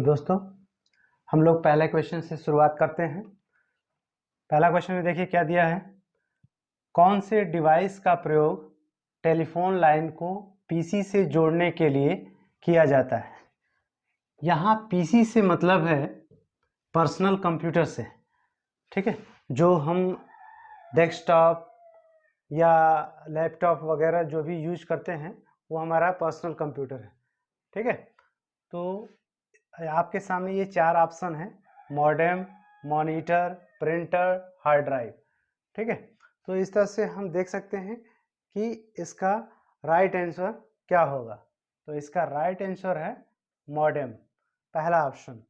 दोस्तों, हम लोग पहले क्वेश्चन से शुरुआत करते हैं। पहला क्वेश्चन में देखिए क्या दिया है। कौन से डिवाइस का प्रयोग टेलीफोन लाइन को पीसी से जोड़ने के लिए किया जाता है। यहाँ पीसी से मतलब है पर्सनल कंप्यूटर से, ठीक है। जो हम डेस्कटॉप या लैपटॉप वगैरह जो भी यूज करते हैं वो हमारा पर्सनल कंप्यूटर है, ठीक है। तो आपके सामने ये 4 ऑप्शन है: modem, monitor, printer, hard drive, ठीक है। तो इस तरह से हम देख सकते हैं कि इसका राइट आंसर क्या होगा। तो इसका राइट आंसर है मॉडेम, पहला ऑप्शन,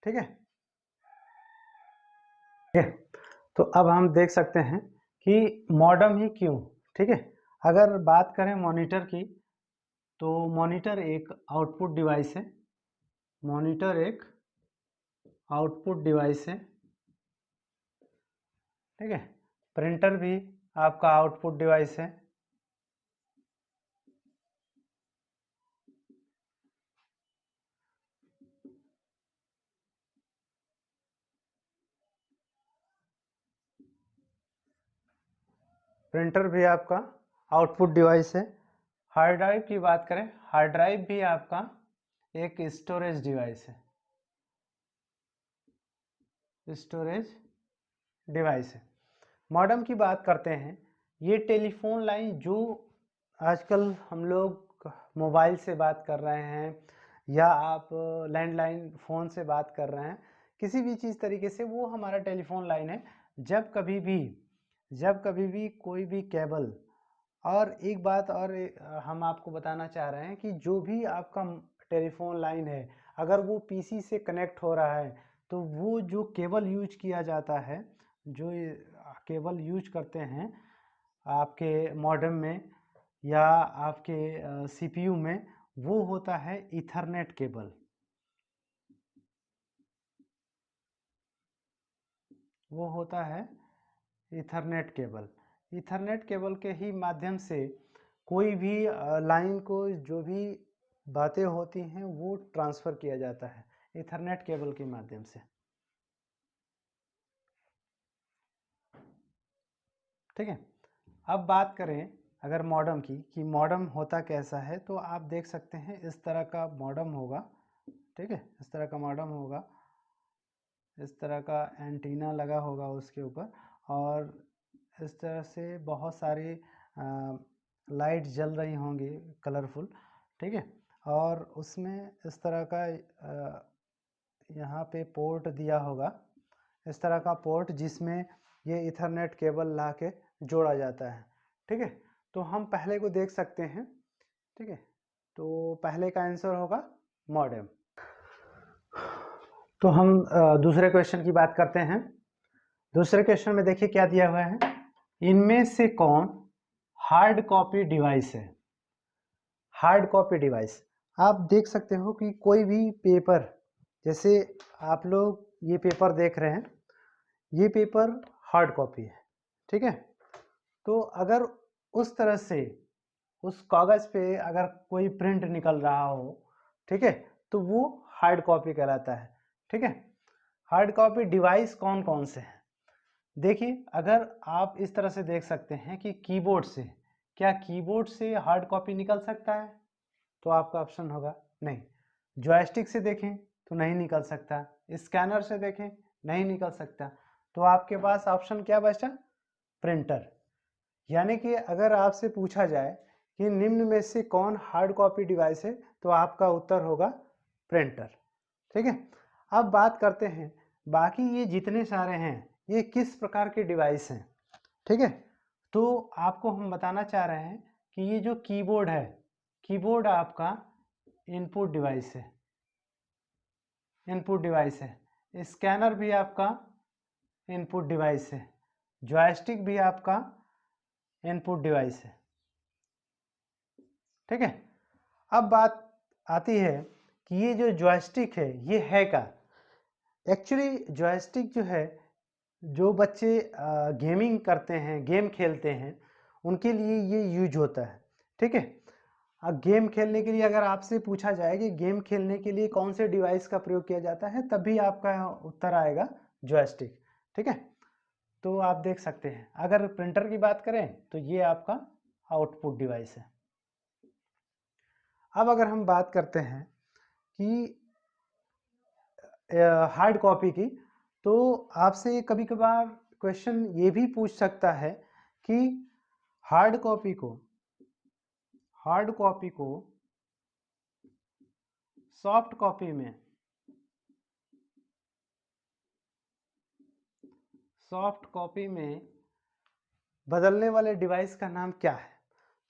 ठीक है। तो अब हम देख सकते हैं कि मॉडेम ही क्यों, ठीक है। अगर बात करें मॉनिटर की, तो मॉनिटर एक आउटपुट डिवाइस है। मॉनिटर एक आउटपुट डिवाइस है, ठीक है। प्रिंटर भी आपका आउटपुट डिवाइस है। प्रिंटर भी आपका आउटपुट डिवाइस है। हार्ड ड्राइव की बात करें, हार्ड ड्राइव भी आपका एक स्टोरेज डिवाइस है, स्टोरेज डिवाइस है। मॉडेम की बात करते हैं, ये टेलीफोन लाइन जो आजकल हम लोग मोबाइल से बात कर रहे हैं या आप लैंडलाइन फ़ोन से बात कर रहे हैं, किसी भी चीज़ तरीके से वो हमारा टेलीफोन लाइन है। जब कभी भी कोई भी केबल, और एक बात और हम आपको बताना चाह रहे हैं कि जो भी आपका टेलीफोन लाइन है, अगर वो पीसी से कनेक्ट हो रहा है तो वो जो केबल यूज किया जाता है, जो केबल यूज करते हैं आपके मॉडेम में या आपके सीपीयू में, वो होता है ईथरनेट केबल। वो होता है ईथरनेट केबल। ईथरनेट केबल के ही माध्यम से कोई भी लाइन को जो भी बातें होती हैं वो ट्रांसफ़र किया जाता है ईथरनेट केबल के माध्यम से, ठीक है। अब बात करें अगर मॉडेम की, कि मॉडेम होता कैसा है, तो आप देख सकते हैं इस तरह का मॉडेम होगा, ठीक है। इस तरह का मॉडेम होगा, इस तरह का एंटीना लगा होगा उसके ऊपर, और इस तरह से बहुत सारी लाइट जल रही होंगी कलरफुल, ठीक है। और उसमें इस तरह का यहाँ पे पोर्ट दिया होगा, इस तरह का पोर्ट जिसमें ये इथरनेट केबल ला के जोड़ा जाता है, ठीक है। तो हम पहले को देख सकते हैं, ठीक है। तो पहले का आंसर होगा मॉडेम। तो हम दूसरे क्वेश्चन की बात करते हैं। दूसरे क्वेश्चन में देखिए क्या दिया हुआ है। इनमें से कौन हार्ड कॉपी डिवाइस है। हार्ड कॉपी डिवाइस, आप देख सकते हो कि कोई भी पेपर, जैसे आप लोग ये पेपर देख रहे हैं, ये पेपर हार्ड कॉपी है, ठीक है। तो अगर उस तरह से उस कागज़ पे अगर कोई प्रिंट निकल रहा हो, ठीक है, तो वो हार्ड कॉपी कहलाता है, ठीक है। हार्ड कॉपी डिवाइस कौन कौन से हैं, देखिए। अगर आप इस तरह से देख सकते हैं कि कीबोर्ड से, क्या कीबोर्ड से हार्ड कॉपी निकल सकता है, तो आपका ऑप्शन होगा नहीं। जॉयस्टिक से देखें तो नहीं निकल सकता, स्कैनर से देखें नहीं निकल सकता, तो आपके पास ऑप्शन क्या बचा, प्रिंटर। यानी कि अगर आपसे पूछा जाए कि निम्न में से कौन हार्ड कॉपी डिवाइस है, तो आपका उत्तर होगा प्रिंटर, ठीक है। अब बात करते हैं बाकी ये जितने सारे हैं ये किस प्रकार के डिवाइस हैं, ठीक है। तो आपको हम बताना चाह रहे हैं कि ये जो कीबोर्ड है, कीबोर्ड आपका इनपुट डिवाइस है, इनपुट डिवाइस है। स्कैनर भी आपका इनपुट डिवाइस है। जॉयस्टिक भी आपका इनपुट डिवाइस है, ठीक है। अब बात आती है कि ये जो जॉयस्टिक है ये है क्या। एक्चुअली जॉयस्टिक जो है, जो बच्चे गेमिंग करते हैं, गेम खेलते हैं, उनके लिए ये यूज होता है, ठीक है। गेम खेलने के लिए अगर आपसे पूछा जाए कि गेम खेलने के लिए कौन से डिवाइस का प्रयोग किया जाता है, तब भी आपका उत्तर आएगा जॉयस्टिक। ठीक है, तो आप देख सकते हैं। अगर प्रिंटर की बात करें तो ये आपका आउटपुट डिवाइस है। अब अगर हम बात करते हैं कि हार्ड कॉपी की, तो आपसे कभी कभार क्वेश्चन ये भी पूछ सकता है कि हार्ड कॉपी को सॉफ्ट कॉपी में बदलने वाले डिवाइस का नाम क्या है।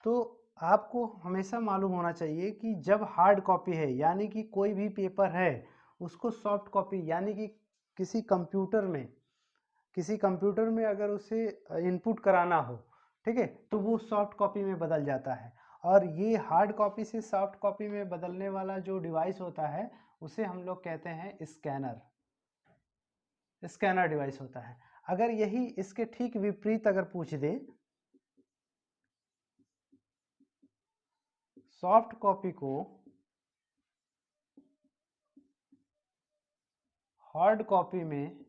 तो आपको हमेशा मालूम होना चाहिए कि जब हार्ड कॉपी है यानी कि कोई भी पेपर है, उसको सॉफ्ट कॉपी यानी कि किसी कंप्यूटर में अगर उसे इनपुट कराना हो, ठीक है, तो वो सॉफ्ट कॉपी में बदल जाता है। और ये हार्ड कॉपी से सॉफ्ट कॉपी में बदलने वाला जो डिवाइस होता है उसे हम लोग कहते हैं स्कैनर डिवाइस होता है। अगर यही इसके ठीक विपरीत अगर पूछ दे, सॉफ्ट कॉपी को हार्ड कॉपी में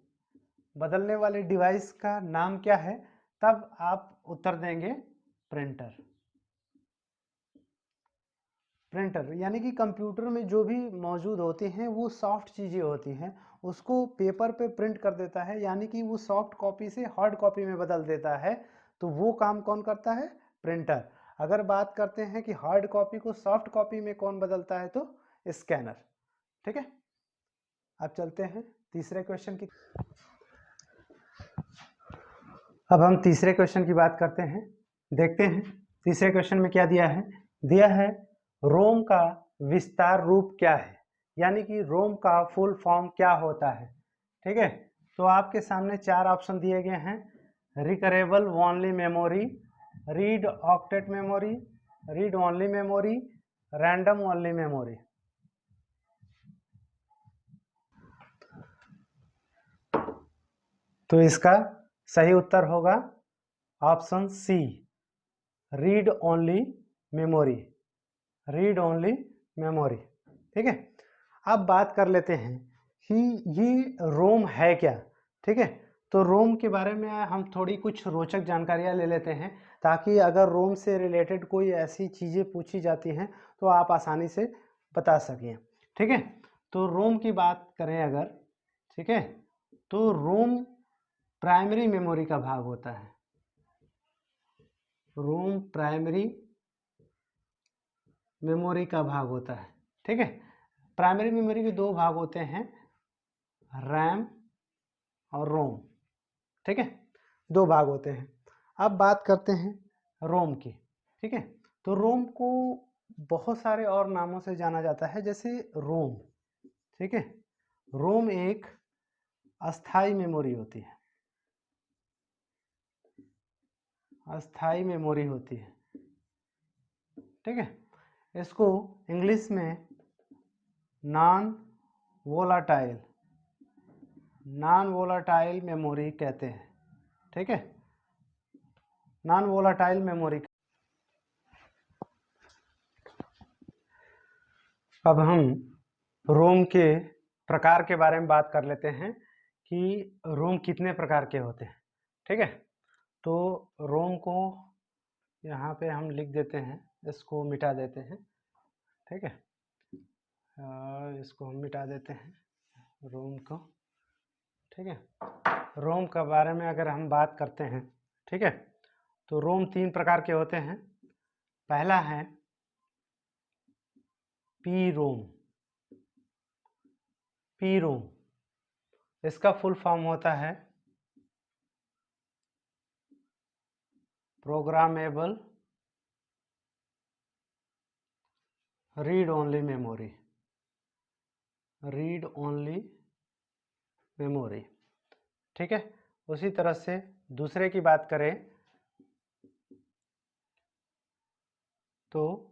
बदलने वाले डिवाइस का नाम क्या है, तब आप उत्तर देंगे प्रिंटर। यानी कि कंप्यूटर में जो भी मौजूद होती हैं वो सॉफ्ट चीज़ें होती हैं, उसको पेपर पे प्रिंट कर देता है, यानी कि वो सॉफ्ट कॉपी से हार्ड कॉपी में बदल देता है। तो वो काम कौन करता है? प्रिंटर। अगर बात करते हैं कि हार्ड कॉपी को सॉफ्ट कॉपी में कौन बदलता है, तो स्कैनर। ठीक है, अब चलते हैं तीसरे क्वेश्चन की। अब हम तीसरे क्वेश्चन की बात करते हैं, देखते हैं तीसरे क्वेश्चन में क्या दिया है। दिया है रोम का विस्तार रूप क्या है, यानी कि रोम का फुल फॉर्म क्या होता है। ठीक है, तो आपके सामने चार ऑप्शन दिए गए हैं: recordable only memory, read octet memory, read only memory, random only memory. तो इसका सही उत्तर होगा option C, read only memory. Read only memory. ठीक है, अब बात कर लेते हैं कि ये रोम है क्या। ठीक है, तो रोम के बारे में हम थोड़ी कुछ रोचक जानकारियां ले लेते हैं, ताकि अगर रोम से रिलेटेड कोई ऐसी चीज़ें पूछी जाती हैं तो आप आसानी से बता सकें। ठीक है, तो रोम की बात करें अगर, ठीक है, तो रोम प्राइमरी मेमोरी का भाग होता है। रोम प्राइमरी मेमोरी का भाग होता है। ठीक है, प्राइमरी मेमोरी के दो भाग होते हैं, रैम और रोम। ठीक है, दो भाग होते हैं। अब बात करते हैं रोम की। ठीक है, तो रोम को बहुत सारे और नामों से जाना जाता है, जैसे रोम। ठीक है, रोम एक अस्थाई मेमोरी होती है, अस्थाई मेमोरी होती है। ठीक है, इसको इंग्लिश में नॉन वोलाटाइल मेमोरी कहते हैं। ठीक है, नॉन वोलाटाइल मेमोरी। अब हम रोम के प्रकार के बारे में बात कर लेते हैं कि रोम कितने प्रकार के होते हैं। ठीक है, तो रोम को यहाँ पे हम लिख देते हैं, इसको मिटा देते हैं। ठीक है, इसको हम मिटा देते हैं रोम को। ठीक है, रोम के बारे में अगर हम बात करते हैं, ठीक है, तो रोम तीन प्रकार के होते हैं। पहला है पी रोम। पी रोम, इसका फुल फॉर्म होता है programmable read only memory. Read only memory. ठीक है, उसी तरह से दूसरे की बात करें तो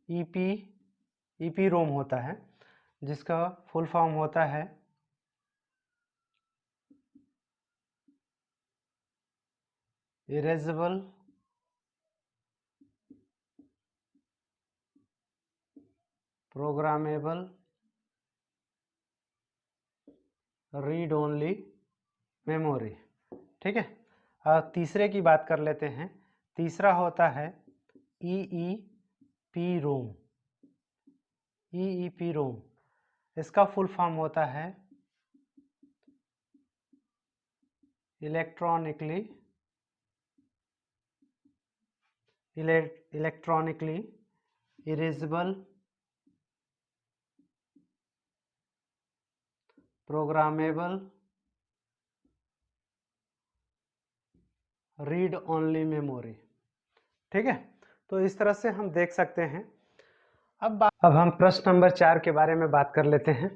ईपी रोम होता है, जिसका फुल फॉर्म होता है erasable programmable read only memory. ठीक है। तीसरे की बात कर लेते हैं। तीसरा होता है EEPROM। EEPROM इसका फुल फॉर्म होता है electronically erasable programmable read only memory. ठीक है। तो इस तरह से हम देख सकते हैं। अब हम प्रश्न नंबर 4 के बारे में बात कर लेते हैं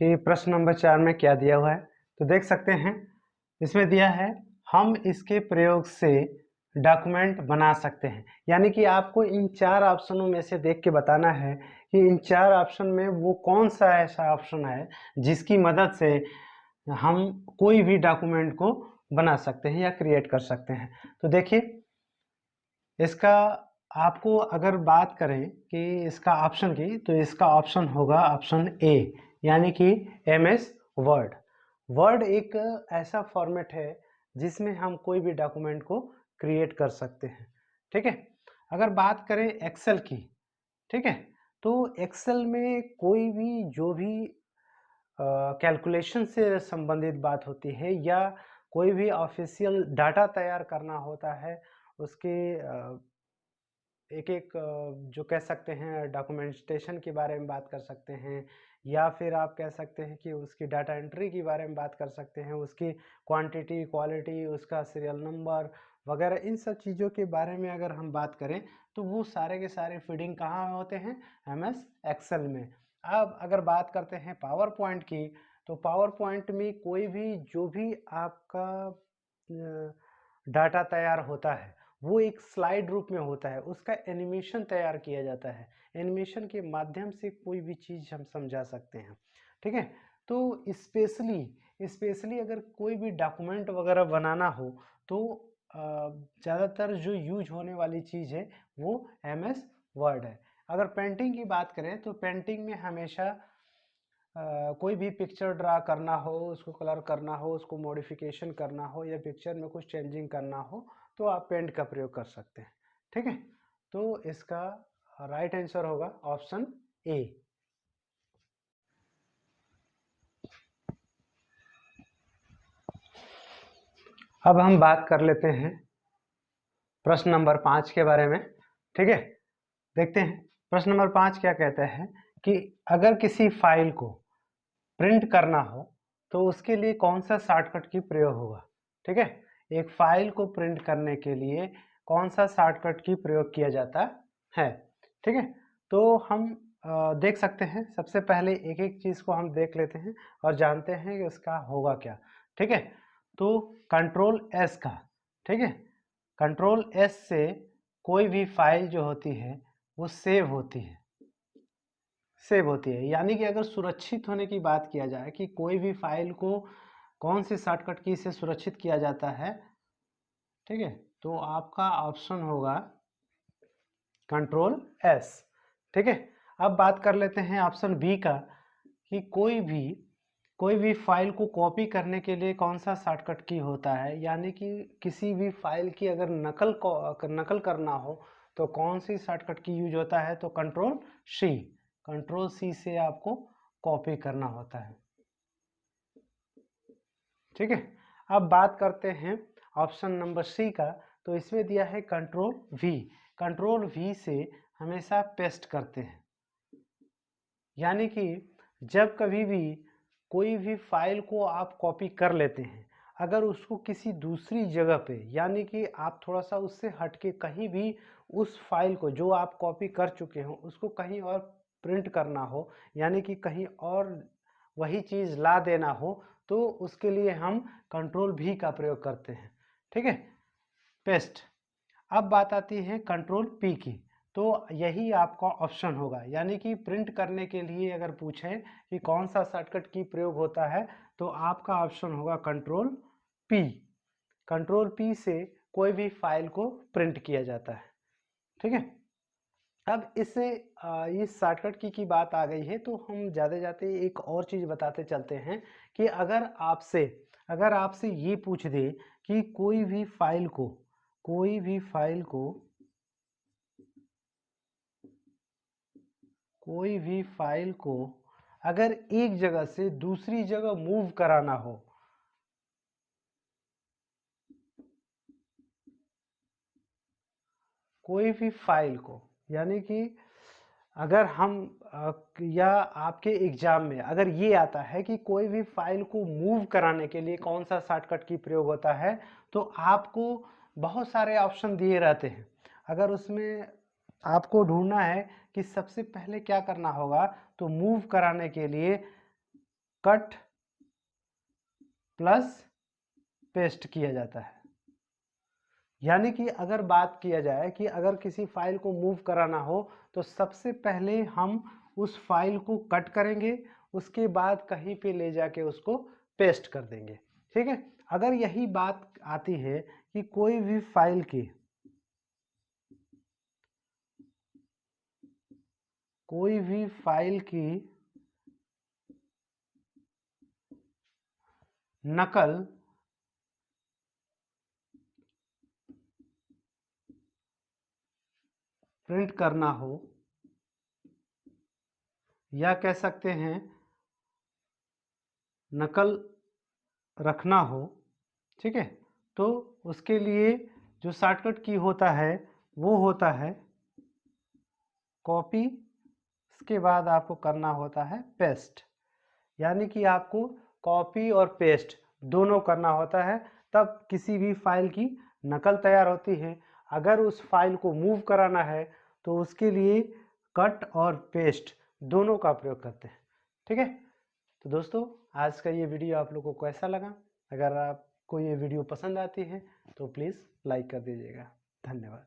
कि प्रश्न नंबर 4 में क्या दिया हुआ है। तो देख सकते हैं इसमें दिया है हम इसके प्रयोग से डॉक्यूमेंट बना सकते हैं। यानी कि आपको इन 4 ऑप्शनों में से देख के बताना है कि इन 4 ऑप्शन में वो कौन सा ऐसा ऑप्शन है जिसकी मदद से हम कोई भी डॉक्यूमेंट को बना सकते हैं या क्रिएट कर सकते हैं। तो देखिए इसका आपको अगर बात करें कि इसका ऑप्शन की, तो इसका ऑप्शन होगा ऑप्शन ए, यानी कि MS वर्ड। वर्ड एक ऐसा फॉर्मेट है जिसमें हम कोई भी डॉक्यूमेंट को क्रिएट कर सकते हैं। ठीक है। अगर बात करें एक्सेल की, ठीक है, तो एक्सेल में कोई भी जो भी कैलकुलेशन से संबंधित बात होती है या कोई भी ऑफिशियल डाटा तैयार करना होता है, उसके एक एक जो कह सकते हैं डॉक्यूमेंटेशन के बारे में बात कर सकते हैं, या फिर आप कह सकते हैं कि उसकी डाटा एंट्री के बारे में बात कर सकते हैं, उसकी क्वांटिटी, क्वालिटी, उसका सीरियल नंबर वगैरह, इन सब चीज़ों के बारे में अगर हम बात करें तो वो सारे के सारे फीडिंग कहाँ होते हैं? MS एक्सेल में। अब अगर बात करते हैं पावर पॉइंट की, तो पावर पॉइंट में कोई भी जो भी आपका डाटा तैयार होता है वो एक स्लाइड रूप में होता है, उसका एनिमेशन तैयार किया जाता है। एनिमेशन के माध्यम से कोई भी चीज़ हम समझा सकते हैं। ठीक है। तो स्पेशली अगर कोई भी डॉक्यूमेंट वगैरह बनाना हो तो ज़्यादातर जो यूज होने वाली चीज़ है वो MS वर्ड है। अगर पेंटिंग की बात करें तो पेंटिंग में हमेशा कोई भी पिक्चर ड्रा करना हो, उसको कलर करना हो, उसको मॉडिफिकेशन करना हो या पिक्चर में कुछ चेंजिंग करना हो तो आप पेंट का प्रयोग कर सकते हैं। ठीक है। तो इसका राइट आंसर होगा ऑप्शन ए। अब हम बात कर लेते हैं प्रश्न नंबर 5 के बारे में। ठीक है। देखते हैं प्रश्न नंबर 5 क्या कहता है कि अगर किसी फाइल को प्रिंट करना हो तो उसके लिए कौन सा शॉर्टकट की प्रयोग होगा। ठीक है। एक फाइल को प्रिंट करने के लिए कौन सा शॉर्टकट की प्रयोग किया जाता है। ठीक है। तो हम देख सकते हैं, सबसे पहले एक एक चीज को हम देख लेते हैं और जानते हैं कि उसका होगा क्या। ठीक है। तो कंट्रोल S का, ठीक है, कंट्रोल S से कोई भी फाइल जो होती है वो सेव होती है। यानी कि अगर सुरक्षित होने की बात किया जाए कि कोई भी फाइल को कौन से शॉर्टकट की से सुरक्षित किया जाता है, ठीक है, तो आपका ऑप्शन होगा कंट्रोल S। ठीक है। अब बात कर लेते हैं ऑप्शन बी का कि कोई भी फाइल को कॉपी करने के लिए कौन सा शॉर्टकट की होता है। यानी कि किसी भी फाइल की अगर नकल करना हो तो कौन सी शॉर्टकट की यूज होता है, तो कंट्रोल सी से आपको कॉपी करना होता है। ठीक है। अब बात करते हैं ऑप्शन नंबर सी का। तो इसमें दिया है कंट्रोल वी से हमेशा पेस्ट करते हैं। यानी कि जब कभी भी कोई भी फाइल को आप कॉपी कर लेते हैं, अगर उसको किसी दूसरी जगह पे, यानी कि आप थोड़ा सा उससे हटके कहीं भी उस फाइल को जो आप कॉपी कर चुके हो उसको कहीं और प्रिंट करना हो, यानी कि कहीं और वही चीज़ ला देना हो, तो उसके लिए हम कंट्रोल भी का प्रयोग करते हैं। ठीक है, पेस्ट। अब बात आती है कंट्रोल पी की। तो यही आपका ऑप्शन होगा, यानी कि प्रिंट करने के लिए अगर पूछें कि कौन सा शॉर्टकट की प्रयोग होता है तो आपका ऑप्शन होगा पी। कंट्रोल पी से कोई भी फाइल को प्रिंट किया जाता है। ठीक है। अब इससे इस शॉर्टकट की बात आ गई है, तो हम जाते जाते एक और चीज़ बताते चलते हैं कि अगर आपसे ये पूछ दे कि कोई भी फाइल को अगर एक जगह से दूसरी जगह मूव कराना हो, कोई भी फाइल को, यानी कि अगर हम या आपके एग्जाम में अगर ये आता है कि कोई भी फाइल को मूव कराने के लिए कौन सा शॉर्टकट की प्रयोग होता है, तो आपको बहुत सारे ऑप्शन दिए रहते हैं। अगर उसमें आपको ढूंढना है कि सबसे पहले क्या करना होगा, तो मूव कराने के लिए कट प्लस पेस्ट किया जाता है। यानी कि अगर बात किया जाए कि अगर किसी फाइल को मूव कराना हो, तो सबसे पहले हम उस फाइल को कट करेंगे, उसके बाद कहीं पे ले जाके उसको पेस्ट कर देंगे। ठीक है, अगर यही बात आती है कि कोई भी फाइल की नकल प्रिंट करना हो, या कह सकते हैं नकल रखना हो, ठीक है, तो उसके लिए जो शॉर्टकट की होता है वो होता है कॉपी, इसके बाद आपको करना होता है पेस्ट। यानी कि आपको कॉपी और पेस्ट दोनों करना होता है, तब किसी भी फाइल की नकल तैयार होती है। अगर उस फाइल को मूव कराना है तो उसके लिए कट और पेस्ट दोनों का प्रयोग करते हैं। ठीक है, तो दोस्तों आज का ये वीडियो आप लोगों को कैसा लगा? अगर आपको ये वीडियो पसंद आती है तो प्लीज़ लाइक कर दीजिएगा। धन्यवाद।